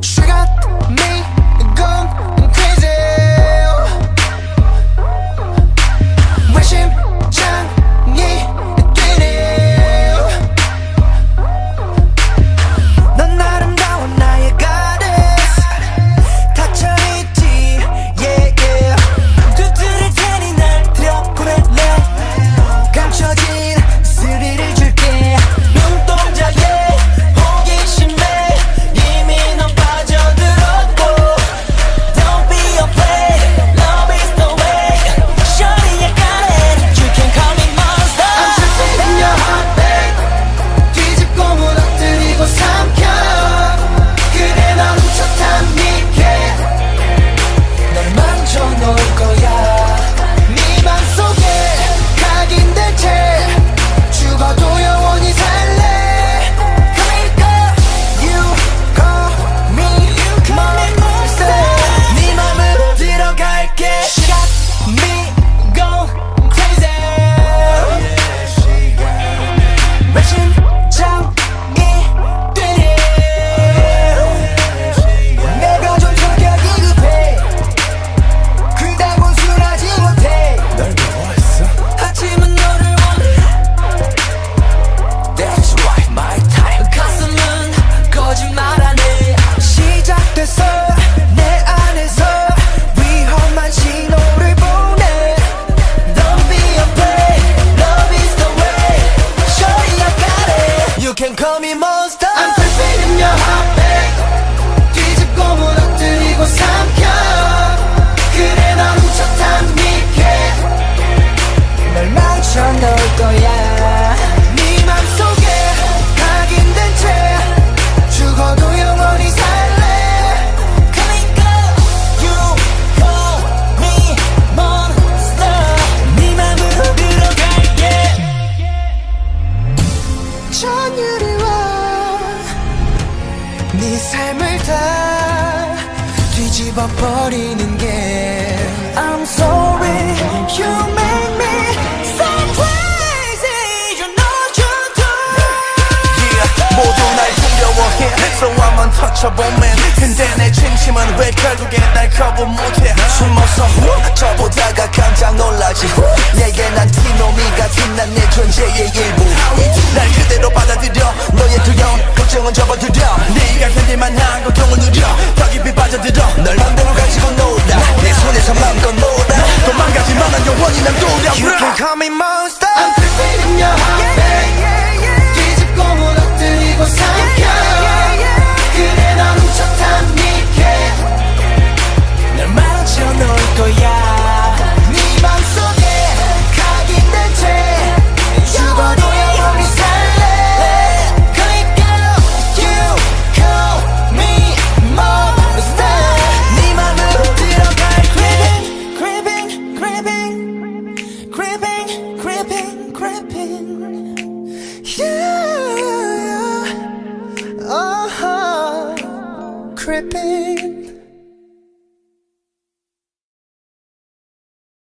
She got me going crazy. 왜 심장이 뛰네. 넌 아름다운 나의 goddess. 닫혀있지 yeah yeah. 두드릴 테니 날 들여보낼래. 감춰진 스릴을 줄게. 눈동자에 호기심에 이미 넌 빠져들었고. Don't be afraid, love is the way. Shorty, I got it, you can call me monster. I'm tripping in your heartbeat. 뒤집고 무너뜨리고 삼켜. 그래 넌 훔쳤단 니게. 널 망쳐놓을 거야. 네 맘속에 각인된 채 죽어도 영원히 살래. Come here, girl. You call me monster. 네 맘으로 들어갈게. She got me going crazy. 왜 심장이 뛰네. 내가 좀 성격이 급해. 그다고 순하지 못해. 널 미워했어? 하지만 너를 원해. That's right, my type. 가슴은 거짓말하네. 시작됐어 내 안에서 위험한 신호를 보내. Don't be afraid, love is the way. Shorty, I got it, you can call me monster. I'm tripping in your heartbeat. 뒤집고 무너뜨리고 삼켜. 그래 넌 훔쳤단 니게. 널 망쳐놓을 거야. 네 맘속에 각인된 채 죽어도 영원히 살래. Come here, girl. You call me monster. 네 맘으로 들어갈게. 전율이와 네 삶을 다 뒤집어 버리는 게. I'm sorry, you make me so crazy. You know you do. Yeah, 모두 날 두려워해 So I'm untouchable man 근데 내 진심은 왜 결국에 날 거부 못해 숨어서 저보다가 깜짝 놀라지 내게 난 티노미 같은 난 내 존재의 일부 날 그대로 받아들여 너의 두려움 걱정은 접어들여 네가 견딜만한 고통을 누려 더 깊이 빠져들어 널 맘대로 가지고 놀아 내 손에서 맘껏 놀아 도망가지만 난 영원히 난 두려워 You can call me monster. I'm tripping in your heartbeat. 뒤집고 무너뜨리고 삼켜. 그래 넌 훔쳤단 니게. 널 망쳐놓을 거야. 네 맘속에 각인된 채 죽어도 영원히 살래. Come here, girl. You call me monster. 네 맘으로 들어갈게. Creeping, creeping, creeping, creeping, creeping. Yeah, creeping.